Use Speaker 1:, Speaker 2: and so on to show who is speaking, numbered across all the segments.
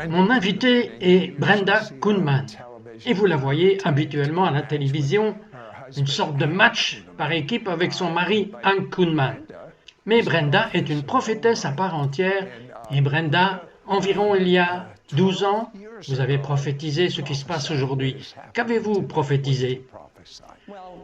Speaker 1: Mon invité est Brenda Koonman et vous la voyez habituellement à la télévision, une sorte de match par équipe avec son mari Hank Koonman. Mais Brenda est une prophétesse à part entière et Brenda, environ il y a 12 ans, vous avez prophétisé ce qui se passe aujourd'hui. Qu'avez-vous prophétisé?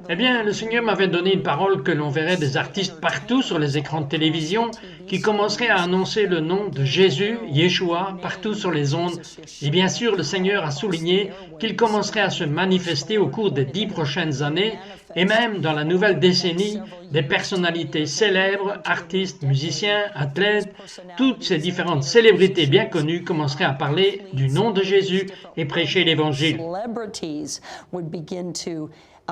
Speaker 1: Eh bien, le Seigneur m'avait donné une parole que l'on verrait des artistes partout sur les écrans de télévision qui commenceraient à annoncer le nom de Jésus, Yeshua, partout sur les ondes. Et bien sûr, le Seigneur a souligné qu'il commencerait à se manifester au cours des 10 prochaines années et même dans la nouvelle décennie, des personnalités célèbres, artistes, musiciens, athlètes, toutes ces différentes célébrités bien connues commenceraient à parler du nom de Jésus et prêcher l'Évangile.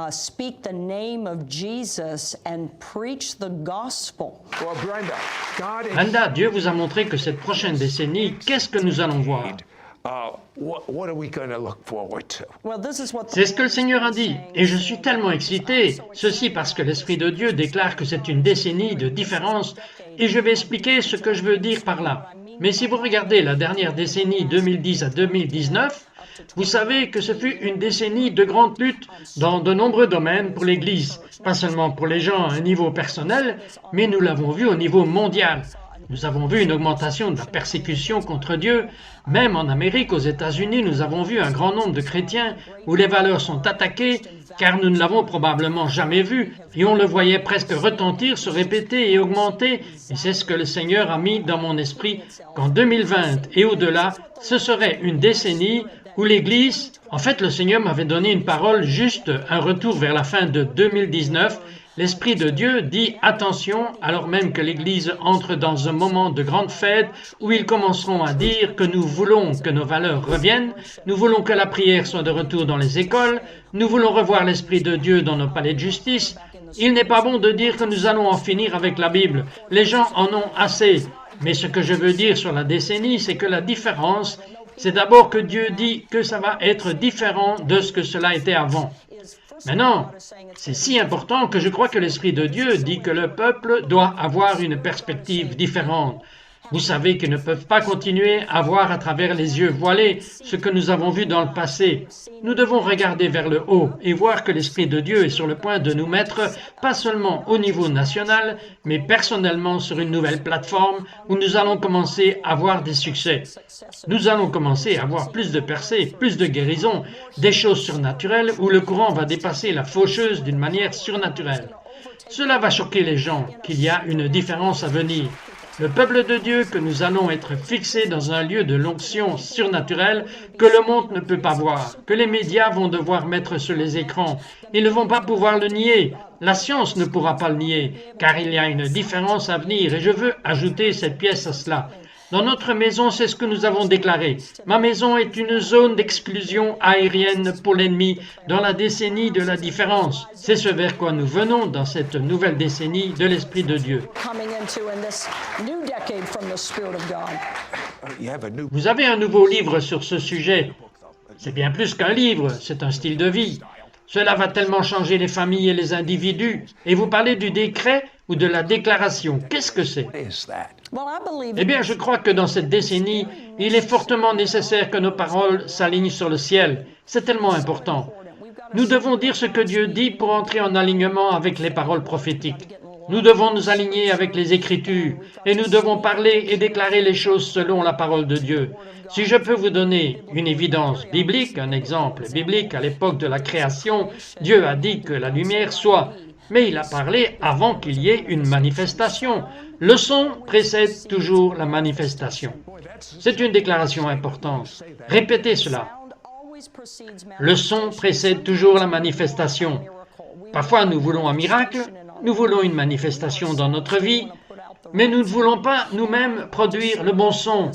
Speaker 2: Speak the name of Jesus and preach the gospel.
Speaker 1: Brenda, Dieu vous a montré que cette prochaine décennie, qu'est-ce que nous allons voir? C'est ce que le Seigneur a dit, et je suis tellement excité, ceci parce que l'Esprit de Dieu déclare que c'est une décennie de différence, et je vais expliquer ce que je veux dire par là. Mais si vous regardez la dernière décennie 2010 à 2019, vous savez que ce fut une décennie de grandes luttes dans de nombreux domaines pour l'Église, pas seulement pour les gens à un niveau personnel, mais nous l'avons vu au niveau mondial. Nous avons vu une augmentation de la persécution contre Dieu. Même en Amérique, aux États-Unis, nous avons vu un grand nombre de chrétiens où les valeurs sont attaquées, car nous ne l'avons probablement jamais vu, et on le voyait presque retentir, se répéter et augmenter, et c'est ce que le Seigneur a mis dans mon esprit, qu'en 2020 et au-delà, ce serait une décennie où l'Église, en fait le Seigneur m'avait donné une parole, juste un retour vers la fin de 2019, l'Esprit de Dieu dit attention, alors même que l'Église entre dans un moment de grande fête où ils commenceront à dire que nous voulons que nos valeurs reviennent, nous voulons que la prière soit de retour dans les écoles, nous voulons revoir l'Esprit de Dieu dans nos palais de justice. Il n'est pas bon de dire que nous allons en finir avec la Bible, les gens en ont assez. Mais ce que je veux dire sur la décennie, c'est que la différence, c'est d'abord que Dieu dit que ça va être différent de ce que cela était avant. Maintenant, c'est si important que je crois que l'Esprit de Dieu dit que le peuple doit avoir une perspective différente. Vous savez qu'ils ne peuvent pas continuer à voir à travers les yeux voilés ce que nous avons vu dans le passé. Nous devons regarder vers le haut et voir que l'Esprit de Dieu est sur le point de nous mettre, pas seulement au niveau national, mais personnellement sur une nouvelle plateforme où nous allons commencer à avoir des succès. Nous allons commencer à avoir plus de percées, plus de guérisons, des choses surnaturelles où le courant va dépasser la faucheuse d'une manière surnaturelle. Cela va choquer les gens qu'il y a une différence à venir. Le peuple de Dieu, que nous allons être fixés dans un lieu de l'onction surnaturelle que le monde ne peut pas voir, que les médias vont devoir mettre sur les écrans. Ils ne vont pas pouvoir le nier. La science ne pourra pas le nier, car il y a une différence à venir et je veux ajouter cette pièce à cela. Dans notre maison, c'est ce que nous avons déclaré. Ma maison est une zone d'exclusion aérienne pour l'ennemi dans la décennie de la différence. C'est ce vers quoi nous venons dans cette nouvelle décennie de l'Esprit de Dieu. Vous avez un nouveau livre sur ce sujet. C'est bien plus qu'un livre, c'est un style de vie. Cela va tellement changer les familles et les individus. Et vous parlez du décret ou de la déclaration. Qu'est-ce que c'est? Eh bien, je crois que dans cette décennie, il est fortement nécessaire que nos paroles s'alignent sur le ciel. C'est tellement important. Nous devons dire ce que Dieu dit pour entrer en alignement avec les paroles prophétiques. Nous devons nous aligner avec les Écritures et nous devons parler et déclarer les choses selon la parole de Dieu. Si je peux vous donner une évidence biblique, un exemple biblique, à l'époque de la création, Dieu a dit que la lumière soit, mais il a parlé avant qu'il y ait une manifestation. Le son précède toujours la manifestation. C'est une déclaration importante. Répétez cela. Le son précède toujours la manifestation. Parfois, nous voulons un miracle, nous voulons une manifestation dans notre vie, mais nous ne voulons pas nous-mêmes produire le bon son.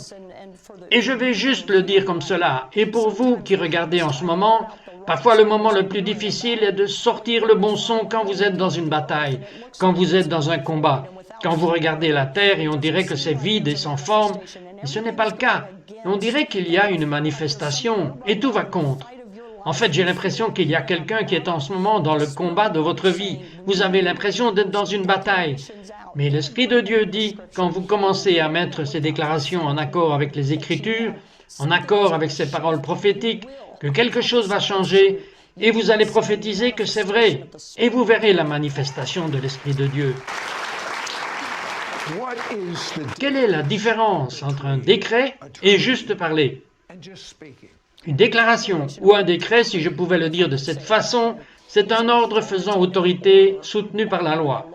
Speaker 1: Et je vais juste le dire comme cela. Et pour vous qui regardez en ce moment, parfois le moment le plus difficile est de sortir le bon son quand vous êtes dans une bataille, quand vous êtes dans un combat, quand vous regardez la terre et on dirait que c'est vide et sans forme, et ce n'est pas le cas. On dirait qu'il y a une manifestation et tout va contre. En fait, j'ai l'impression qu'il y a quelqu'un qui est en ce moment dans le combat de votre vie. Vous avez l'impression d'être dans une bataille. Mais l'Esprit de Dieu dit, quand vous commencez à mettre ces déclarations en accord avec les Écritures, en accord avec ces paroles prophétiques, que quelque chose va changer et vous allez prophétiser que c'est vrai et vous verrez la manifestation de l'Esprit de Dieu. Quelle est la différence entre un décret et juste parler? Une déclaration ou un décret, si je pouvais le dire de cette façon, c'est un ordre faisant autorité soutenu par la loi.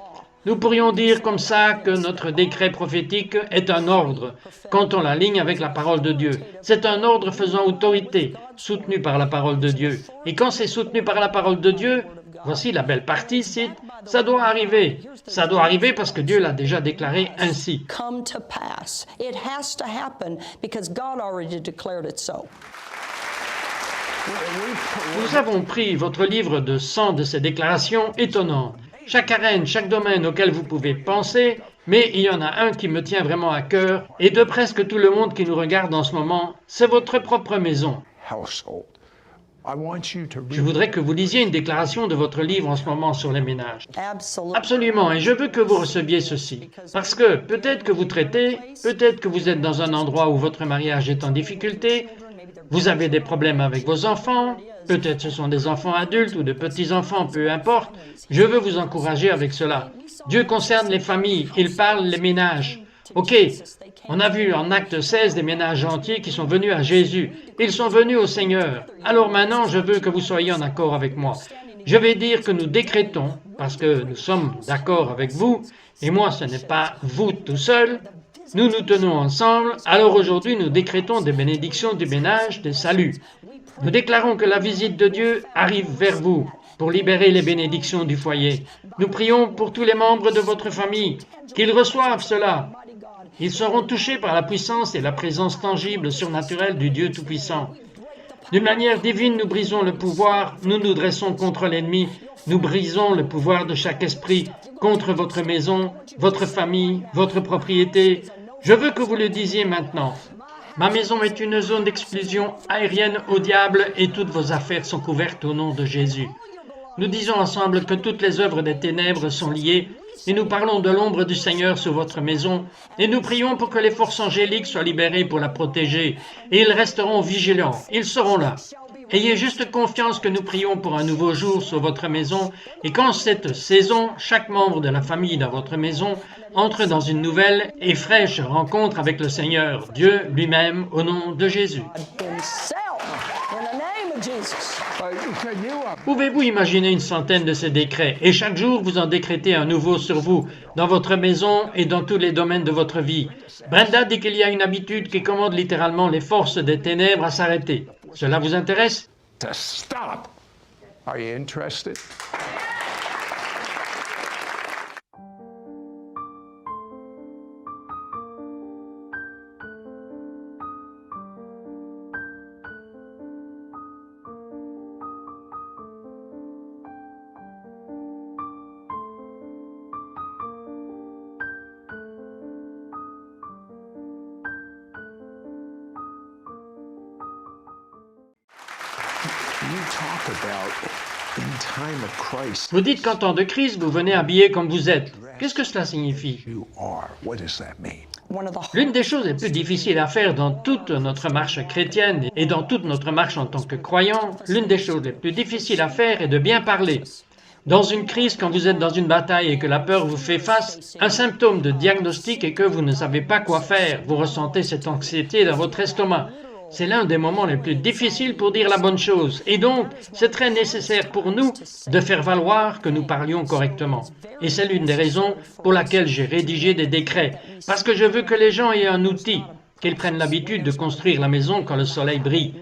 Speaker 1: Nous pourrions dire comme ça que notre décret prophétique est un ordre, quand on l'aligne avec la parole de Dieu. C'est un ordre faisant autorité, soutenu par la parole de Dieu. Et quand c'est soutenu par la parole de Dieu, voici la belle partie, c'est ça doit arriver. Ça doit arriver parce que Dieu l'a déjà déclaré ainsi.
Speaker 2: Come to pass. It has to happen because God already declared it so.
Speaker 1: Nous avons pris votre livre de 100 de ces déclarations étonnantes. Chaque arène, chaque domaine auquel vous pouvez penser, mais il y en a un qui me tient vraiment à cœur, et de presque tout le monde qui nous regarde en ce moment, c'est votre propre maison. Je voudrais que vous lisiez une déclaration de votre livre en ce moment sur les ménages. Absolument, et je veux que vous receviez ceci. Parce que peut-être que vous traitez, peut-être que vous êtes dans un endroit où votre mariage est en difficulté, vous avez des problèmes avec vos enfants, peut-être ce sont des enfants adultes ou de petits-enfants, peu importe. Je veux vous encourager avec cela. Dieu concerne les familles, il parle les ménages. Ok, on a vu en Acte 16 des ménages entiers qui sont venus à Jésus. Ils sont venus au Seigneur. Alors maintenant, je veux que vous soyez en accord avec moi. Je vais dire que nous décrétons, parce que nous sommes d'accord avec vous, et moi ce n'est pas vous tout seul, nous nous tenons ensemble, alors aujourd'hui nous décrétons des bénédictions du ménage, des saluts. Nous déclarons que la visite de Dieu arrive vers vous pour libérer les bénédictions du foyer. Nous prions pour tous les membres de votre famille, qu'ils reçoivent cela. Ils seront touchés par la puissance et la présence tangible, surnaturelle du Dieu Tout-Puissant. D'une manière divine, nous brisons le pouvoir, nous nous dressons contre l'ennemi, nous brisons le pouvoir de chaque esprit contre votre maison, votre famille, votre propriété. Je veux que vous le disiez maintenant. Ma maison est une zone d'exclusion aérienne au diable et toutes vos affaires sont couvertes au nom de Jésus. Nous disons ensemble que toutes les œuvres des ténèbres sont liées et nous parlons de l'ombre du Seigneur sur votre maison et nous prions pour que les forces angéliques soient libérées pour la protéger et ils resteront vigilants, ils seront là. Ayez juste confiance que nous prions pour un nouveau jour sur votre maison et qu'en cette saison, chaque membre de la famille dans votre maison entre dans une nouvelle et fraîche rencontre avec le Seigneur, Dieu lui-même, au nom de Jésus. Pouvez-vous imaginer une centaine de ces décrets et chaque jour vous en décrétez un nouveau sur vous, dans votre maison et dans tous les domaines de votre vie? Brenda dit qu'il y a une habitude qui commande littéralement les forces des ténèbres à s'arrêter. Cela vous intéresse?
Speaker 3: To stop. Are you interested?
Speaker 1: Vous dites qu'en temps de crise, vous venez habillé comme vous êtes. Qu'est-ce que cela signifie? L'une des choses les plus difficiles à faire dans toute notre marche chrétienne et dans toute notre marche en tant que croyant, l'une des choses les plus difficiles à faire est de bien parler. Dans une crise, quand vous êtes dans une bataille et que la peur vous fait face, un symptôme de diagnostic est que vous ne savez pas quoi faire. Vous ressentez cette anxiété dans votre estomac. C'est l'un des moments les plus difficiles pour dire la bonne chose. Et donc, c'est très nécessaire pour nous de faire valoir que nous parlions correctement. Et c'est l'une des raisons pour laquelle j'ai rédigé des décrets. Parce que je veux que les gens aient un outil, qu'ils prennent l'habitude de construire la maison quand le soleil brille.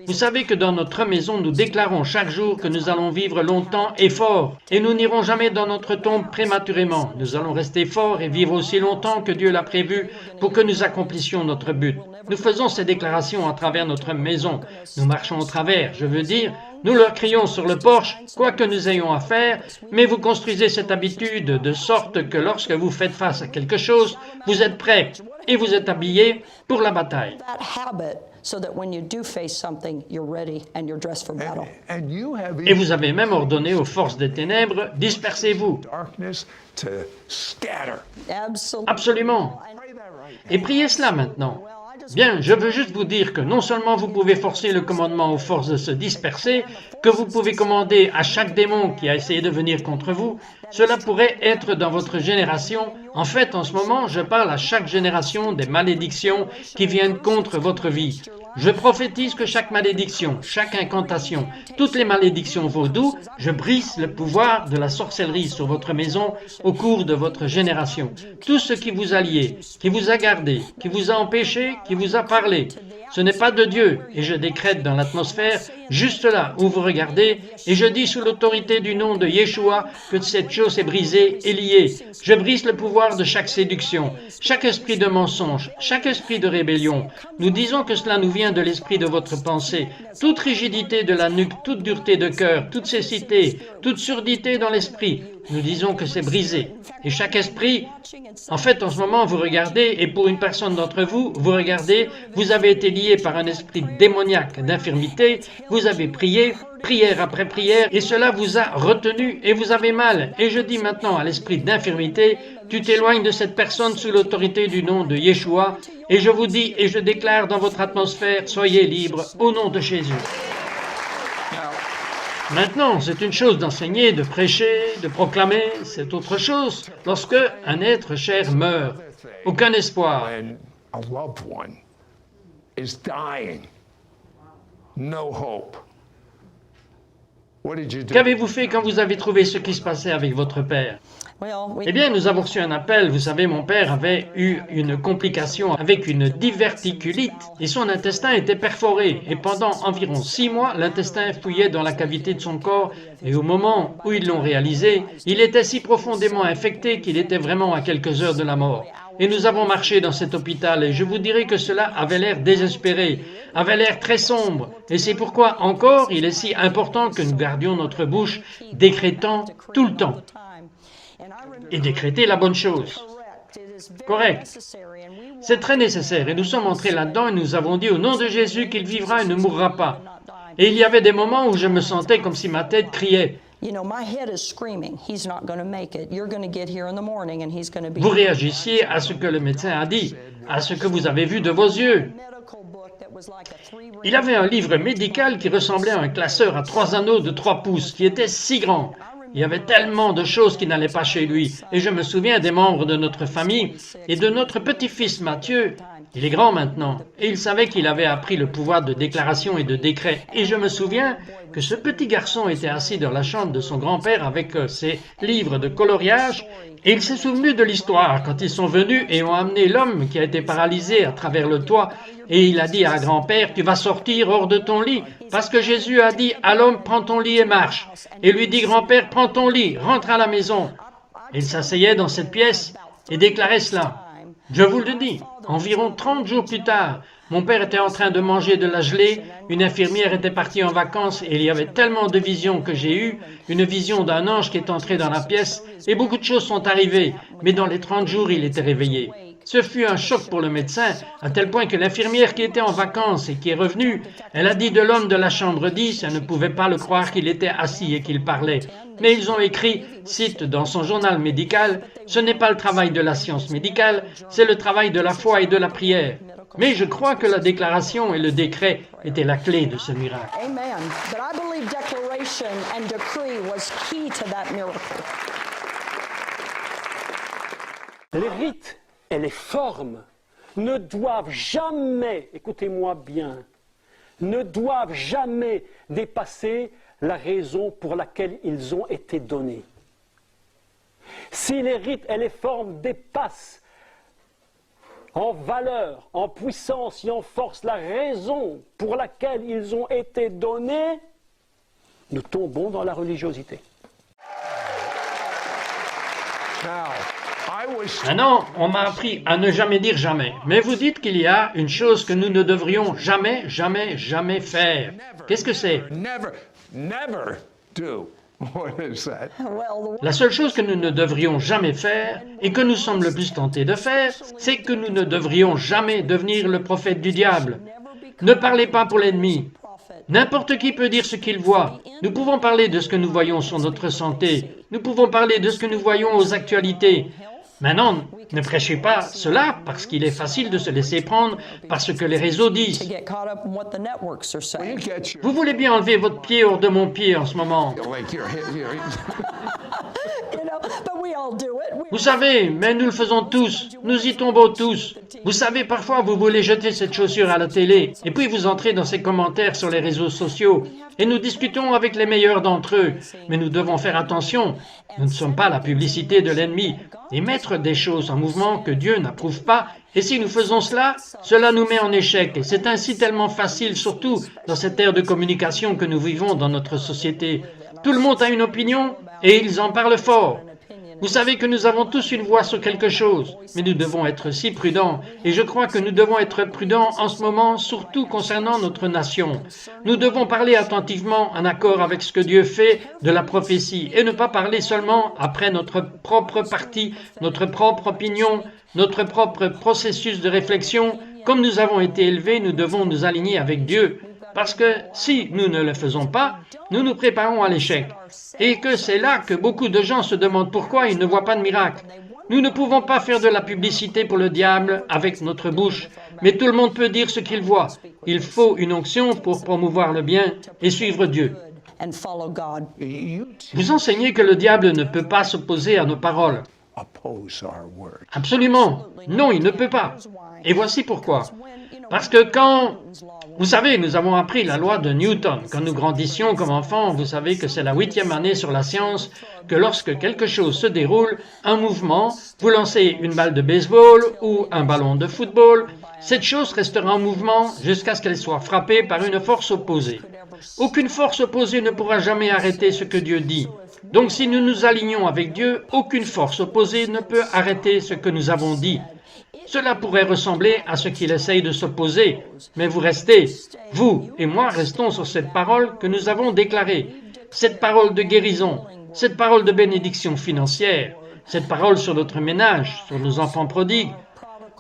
Speaker 1: Vous savez que dans notre maison, nous déclarons chaque jour que nous allons vivre longtemps et fort. Et nous n'irons jamais dans notre tombe prématurément. Nous allons rester forts et vivre aussi longtemps que Dieu l'a prévu pour que nous accomplissions notre but. Nous faisons ces déclarations à travers notre maison. Nous marchons au travers, je veux dire, nous leur crions sur le porche, quoi que nous ayons à faire, mais vous construisez cette habitude de sorte que lorsque vous faites face à quelque chose, vous êtes prêts et vous êtes habillés pour la bataille.
Speaker 2: so that when you do face something, you're ready and you're dressed for battle.
Speaker 3: And you have
Speaker 1: Et vous avez même ordonné aux forces des ténèbres, dispersez-vous.
Speaker 3: darkness to scatter.
Speaker 1: Absolument. Et priez cela maintenant. Bien, je veux juste vous dire que non seulement vous pouvez forcer le commandement aux forces de se disperser, que vous pouvez commander à chaque démon qui a essayé de venir contre vous, cela pourrait être dans votre génération. En fait, en ce moment, je parle à chaque génération des malédictions qui viennent contre votre vie. Je prophétise que chaque malédiction, chaque incantation, toutes les malédictions vaudou, je brise le pouvoir de la sorcellerie sur votre maison au cours de votre génération. Tout ce qui vous a lié, qui vous a gardé, qui vous a empêché, qui vous a parlé, ce n'est pas de Dieu. Et je décrète dans l'atmosphère, juste là où vous regardez, et je dis sous l'autorité du nom de Yeshua que cette chose est brisée et liée. Je brise le pouvoir de chaque séduction, chaque esprit de mensonge, chaque esprit de rébellion. Nous disons que cela nous vient de l'esprit de votre pensée. Toute rigidité de la nuque, toute dureté de cœur, toute cécité, toute surdité dans l'esprit, nous disons que c'est brisé. Et chaque esprit, en fait, en ce moment, vous regardez, et pour une personne d'entre vous, vous regardez, vous avez été lié par un esprit démoniaque d'infirmité, vous avez prié, prière après prière, et cela vous a retenu, et vous avez mal. Et je dis maintenant à l'esprit d'infirmité, tu t'éloignes de cette personne sous l'autorité du nom de Yeshua, et je vous dis, et je déclare dans votre atmosphère, soyez libres, au nom de Jésus. Maintenant, c'est une chose d'enseigner, de prêcher, de proclamer, c'est autre chose lorsque un être cher meurt. Aucun espoir.
Speaker 3: When a loved one is dying, no hope. What did you do?
Speaker 1: Qu'avez-vous fait quand vous avez trouvé ce qui se passait avec votre père? Eh bien, nous avons reçu un appel. Vous savez, mon père avait eu une complication avec une diverticulite et son intestin était perforé. Et pendant environ 6 mois, l'intestin fouillait dans la cavité de son corps et au moment où ils l'ont réalisé, il était si profondément infecté qu'il était vraiment à quelques heures de la mort. Et nous avons marché dans cet hôpital et je vous dirais que cela avait l'air désespéré, avait l'air très sombre. Et c'est pourquoi encore il est si important que nous gardions notre bouche décrétant tout le temps. Et décréter la bonne chose. Correct. C'est très nécessaire et nous sommes entrés là-dedans et nous avons dit au nom de Jésus qu'il vivra et ne mourra pas. Et il y avait des moments où je me sentais comme si ma tête criait. Vous réagissiez à ce que le médecin a dit, à ce que vous avez vu de vos yeux. Il avait un livre médical qui ressemblait à un classeur à 3 anneaux de 3 pouces, qui était si grand. Il y avait tellement de choses qui n'allaient pas chez lui. Et je me souviens des membres de notre famille et de notre petit-fils Matthieu. Il est grand maintenant. Et il savait qu'il avait appris le pouvoir de déclaration et de décret. Et je me souviens que ce petit garçon était assis dans la chambre de son grand-père avec ses livres de coloriage. Et il s'est souvenu de l'histoire quand ils sont venus et ont amené l'homme qui a été paralysé à travers le toit. Et il a dit à grand-père, tu vas sortir hors de ton lit, parce que Jésus a dit à l'homme, prends ton lit et marche. Et lui dit, grand-père, prends ton lit, rentre à la maison. Et il s'asseyait dans cette pièce et déclarait cela. Je vous le dis, environ 30 jours plus tard, mon père était en train de manger de la gelée, une infirmière était partie en vacances et il y avait tellement de visions que j'ai eues, une vision d'un ange qui est entré dans la pièce et beaucoup de choses sont arrivées, mais dans les 30 jours, il était réveillé. Ce fut un choc pour le médecin, à tel point que l'infirmière qui était en vacances et qui est revenue, elle a dit de l'homme de la chambre 10, elle ne pouvait pas le croire qu'il était assis et qu'il parlait. Mais ils ont écrit, cite dans son journal médical, ce n'est pas le travail de la science médicale, c'est le travail de la foi et de la prière. Mais je crois que la déclaration et le décret étaient la clé de ce miracle.
Speaker 2: Amen. But I believe declaration and decree was key to that miracle.
Speaker 4: Les rites et les formes ne doivent jamais, écoutez-moi bien, ne doivent jamais dépasser la raison pour laquelle ils ont été donnés. Si les rites et les formes dépassent en valeur, en puissance et en force la raison pour laquelle ils ont été donnés, nous tombons dans la religiosité.
Speaker 1: Maintenant, on m'a appris à ne jamais dire jamais. Mais vous dites qu'il y a une chose que nous ne devrions jamais, jamais, jamais faire. Qu'est-ce que c'est?
Speaker 3: Never do. What is that?
Speaker 1: La seule chose que nous ne devrions jamais faire, et que nous sommes le plus tentés de faire, c'est que nous ne devrions jamais devenir le prophète du diable. Ne parlez pas pour l'ennemi. N'importe qui peut dire ce qu'il voit. Nous pouvons parler de ce que nous voyons sur notre santé. Nous pouvons parler de ce que nous voyons aux actualités. Maintenant, ne prêchez pas cela parce qu'il est facile de se laisser prendre par ce que les réseaux disent. Vous voulez bien enlever votre pied hors de mon pied en ce moment. Vous savez, mais nous le faisons tous. Nous y tombons tous. Vous savez, parfois, vous voulez jeter cette chaussure à la télé et puis vous entrez dans ces commentaires sur les réseaux sociaux et nous discutons avec les meilleurs d'entre eux. Mais nous devons faire attention. Nous ne sommes pas la publicité de l'ennemi et mettre des choses en mouvement que Dieu n'approuve pas. Et si nous faisons cela, cela nous met en échec. Et c'est ainsi tellement facile, surtout dans cette ère de communication que nous vivons dans notre société. Tout le monde a une opinion et ils en parlent fort. Vous savez que nous avons tous une voix sur quelque chose, mais nous devons être si prudents, et je crois que nous devons être prudents en ce moment, surtout concernant notre nation. Nous devons parler attentivement en accord avec ce que Dieu fait de la prophétie, et ne pas parler seulement après notre propre parti, notre propre opinion, notre propre processus de réflexion. Comme nous avons été élevés, nous devons nous aligner avec Dieu. Parce que si nous ne le faisons pas, nous nous préparons à l'échec. Et que c'est là que beaucoup de gens se demandent pourquoi ils ne voient pas de miracle. Nous ne pouvons pas faire de la publicité pour le diable avec notre bouche, mais tout le monde peut dire ce qu'il voit. Il faut une onction pour promouvoir le bien et suivre Dieu. Vous enseignez que le diable ne peut pas s'opposer à nos paroles. Absolument. Non, il ne peut pas. Et voici pourquoi. Parce que quand, vous savez, nous avons appris la loi de Newton. Quand nous grandissions comme enfants, vous savez que c'est la 8e année sur la science, que lorsque quelque chose se déroule, un mouvement, vous lancez une balle de baseball ou un ballon de football, cette chose restera en mouvement jusqu'à ce qu'elle soit frappée par une force opposée. Aucune force opposée ne pourra jamais arrêter ce que Dieu dit. Donc si nous nous alignons avec Dieu, aucune force opposée ne peut arrêter ce que nous avons dit. Cela pourrait ressembler à ce qu'il essaye de s'opposer, mais vous restez, vous et moi restons sur cette parole que nous avons déclarée, cette parole de guérison, cette parole de bénédiction financière, cette parole sur notre ménage, sur nos enfants prodigues.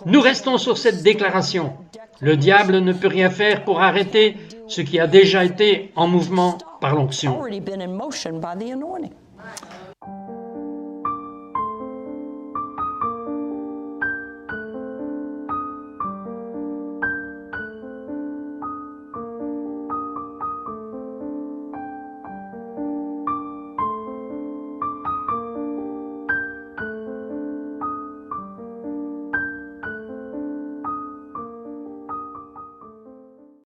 Speaker 1: Nous restons sur cette déclaration. Le diable ne peut rien faire pour arrêter ce qui a déjà été en mouvement par l'onction.